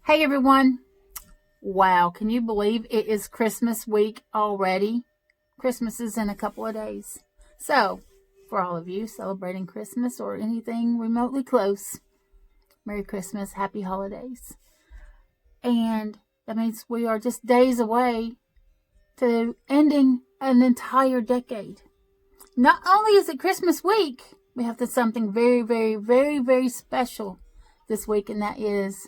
Hey everyone. Wow, can you believe it is Christmas week already? Christmas is in a couple of days. So, for all of you celebrating Christmas or anything remotely close, Merry Christmas, Happy Holidays. And that means we are just days away to ending an entire decade. Not only is it Christmas week, we have something very, very, very, very special this week, and that is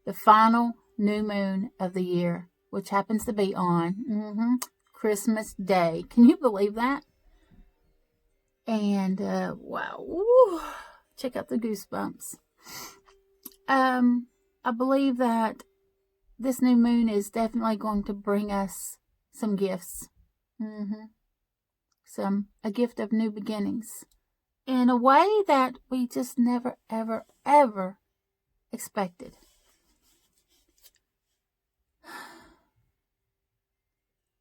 the final new moon of the year, which happens to be on Christmas Day. Can you believe that? And wow, check out the goosebumps. I believe that this new moon is definitely going to bring us some gifts. A gift of new beginnings in a way that we just never, ever, ever expected.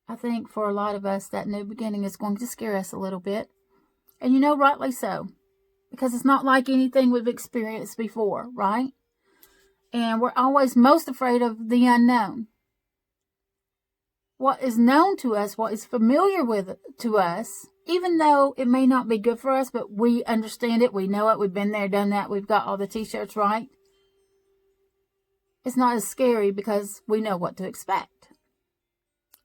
I think for a lot of us, that new beginning is going to scare us a little bit. And rightly so. Because it's not like anything we've experienced before, right? And we're always most afraid of the unknown. What is known to us, what is familiar to us, even though it may not be good for us, but we understand it, we know it, we've been there, done that, we've got all the t-shirts right. It's not as scary because we know what to expect.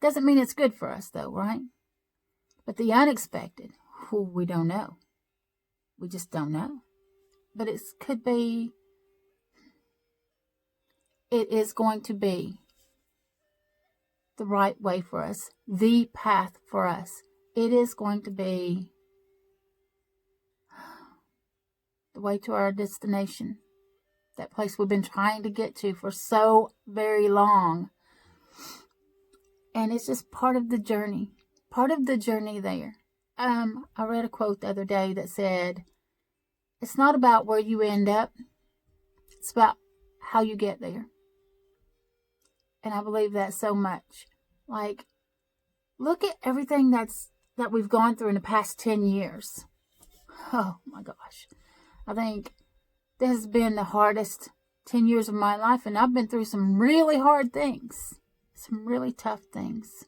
Doesn't mean it's good for us though, right? But the unexpected, we don't know. We just don't know. But it is going to be the right way for us, the path for us. It is going to be the way to our destination, that place we've been trying to get to for so very long. And it's just part of the journey there. I read a quote the other day that said, it's not about where you end up, it's about how you get there. And I believe that so much. Like, look at everything that we've gone through in the past 10 years. Oh my gosh. I think this has been the hardest 10 years of my life, and I've been through some really hard things. Some really tough things.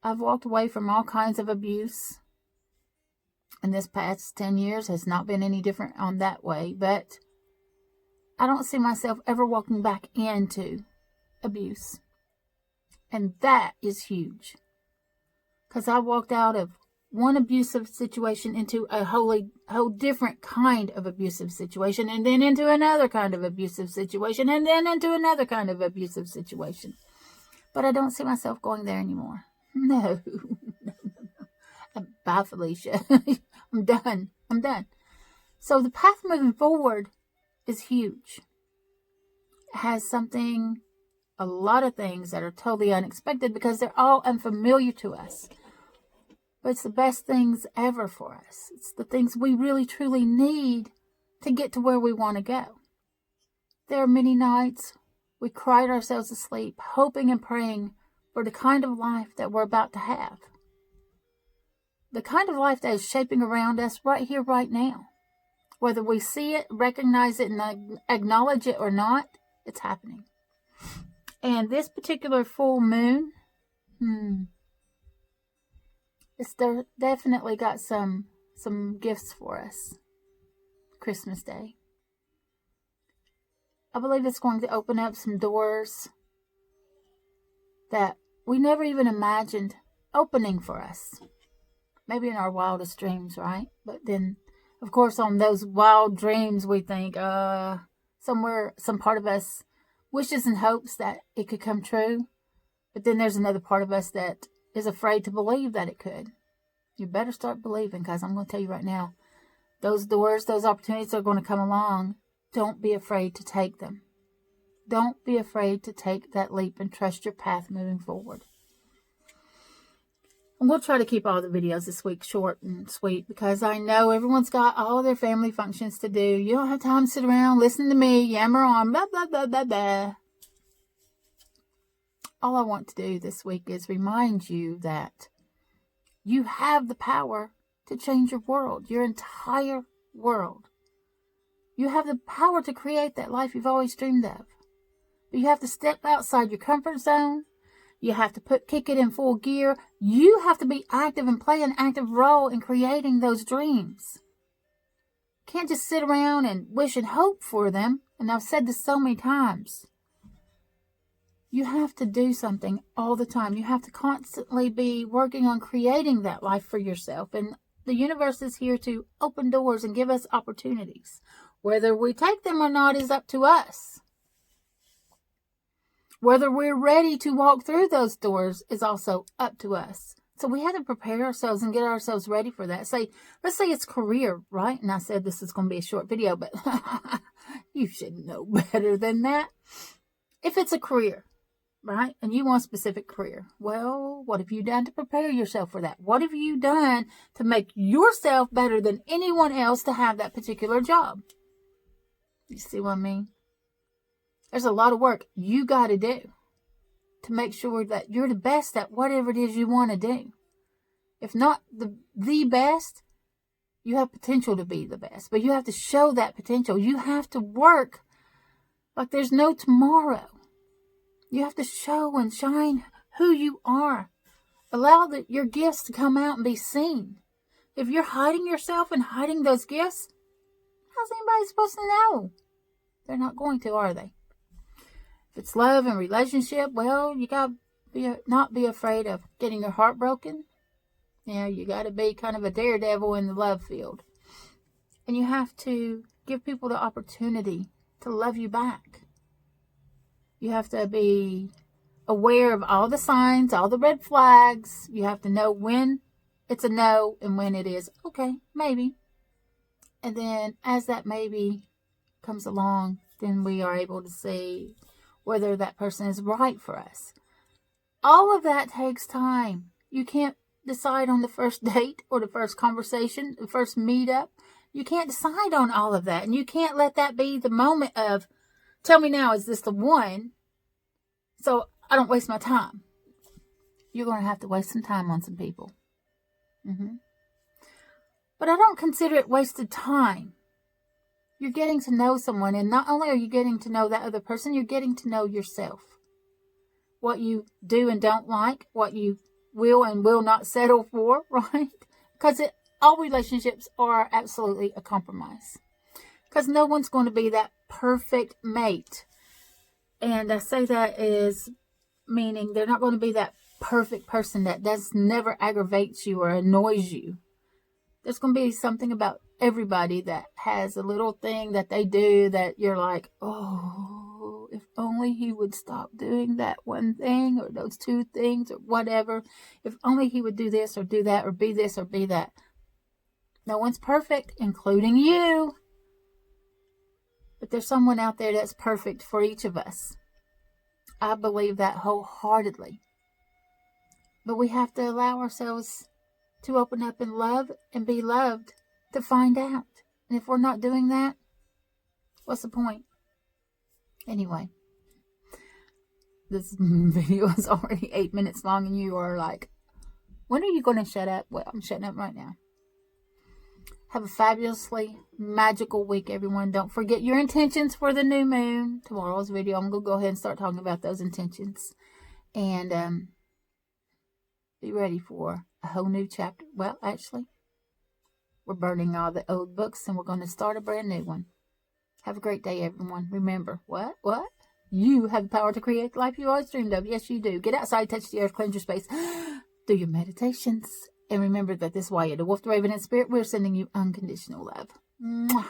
I've walked away from all kinds of abuse. And this past 10 years has not been any different on that way. But I don't see myself ever walking back into abuse. And that is huge. Because I walked out of one abusive situation into a whole different kind of abusive situation, and then into another kind of abusive situation, and then into another kind of abusive situation. But I don't see myself going there anymore. No. Bye, Felicia. I'm done. So the path moving forward is huge. It has a lot of things that are totally unexpected because they're all unfamiliar to us. But it's the best things ever for us. It's the things we really, truly need to get to where we want to go. There are many nights we cried ourselves to sleep, hoping and praying for the kind of life that we're about to have. The kind of life that is shaping around us right here, right now. Whether we see it, recognize it, and acknowledge it or not, it's happening. And this particular full moon, it's definitely got some gifts for us. Christmas Day. I believe it's going to open up some doors that we never even imagined opening for us. Maybe in our wildest dreams, right? But then, of course, on those wild dreams, we think, somewhere, some part of us wishes and hopes that it could come true. But then there's another part of us that is afraid to believe that it could. You better start believing, because I'm going to tell you right now, those doors, those opportunities are going to come along. Don't be afraid to take them. Don't be afraid to take that leap and trust your path moving forward. And we'll try to keep all the videos this week short and sweet, because I know everyone's got all their family functions to do. You don't have time to sit around, listen to me, yammer on, blah, blah, blah, blah, blah. All I want to do this week is remind you that you have the power to change your world, your entire world. You have the power to create that life you've always dreamed of. But you have to step outside your comfort zone. You have to kick it in full gear. You have to be active and play an active role in creating those dreams. You can't just sit around and wish and hope for them. And I've said this so many times. You have to do something all the time. You have to constantly be working on creating that life for yourself. And the universe is here to open doors and give us opportunities. Whether we take them or not is up to us. Whether we're ready to walk through those doors is also up to us. So we have to prepare ourselves and get ourselves ready for that. Let's say it's career, right? And I said this is going to be a short video, but you should know better than that. If it's a career, right? And you want a specific career. Well, what have you done to prepare yourself for that? What have you done to make yourself better than anyone else to have that particular job? You see what I mean? There's a lot of work you got to do to make sure that you're the best at whatever it is you want to do. If not the best, you have potential to be the best. But you have to show that potential. You have to work like there's no tomorrow. You have to show and shine who you are. Allow your gifts to come out and be seen. If you're hiding yourself and hiding those gifts, how's anybody supposed to know? They're not going to, are they? If it's love and relationship, well, you got to not be afraid of getting your heart broken. Yeah, you got to be kind of a daredevil in the love field. And you have to give people the opportunity to love you back. You have to be aware of all the signs, all the red flags. You have to know when it's a no and when it is, okay, maybe. And then as that maybe comes along, then we are able to see whether that person is right for us. All of that takes time. You can't decide on the first date or the first conversation, the first meetup. You can't decide on all of that. And you can't let that be the moment of, tell me now, is this the one? So I don't waste my time. You're going to have to waste some time on some people. But I don't consider it wasted time. You're getting to know someone, and not only are you getting to know that other person, you're getting to know yourself. What you do and don't like, what you will and will not settle for, right? Because all relationships are absolutely a compromise. Because no one's going to be that perfect mate. And I say that is meaning they're not going to be that perfect person that never aggravates you or annoys you. There's going to be something about everybody that has a little thing that they do that you're like, oh, if only he would stop doing that one thing or those two things or whatever. If only he would do this or do that or be this or be that. No one's perfect, including you. But there's someone out there that's perfect for each of us. I believe that wholeheartedly. But we have to allow ourselves to open up and love and be loved to find out. And if we're not doing that, what's the point? Anyway, this video is already 8 minutes long and you are like, when are you going to shut up? Well, I'm shutting up right now. Have a fabulously magical week, everyone. Don't forget your intentions for the new moon. Tomorrow's video, I'm going to go ahead and start talking about those intentions. And be ready for a whole new chapter. Well, actually, we're burning all the old books and we're going to start a brand new one. Have a great day, everyone. Remember, what? You have the power to create the life you always dreamed of. Yes, you do. Get outside, touch the earth, cleanse your space. Do your meditations. And remember that this is why you're the Wolf, the Raven, and Spirit. We're sending you unconditional love. Mwah.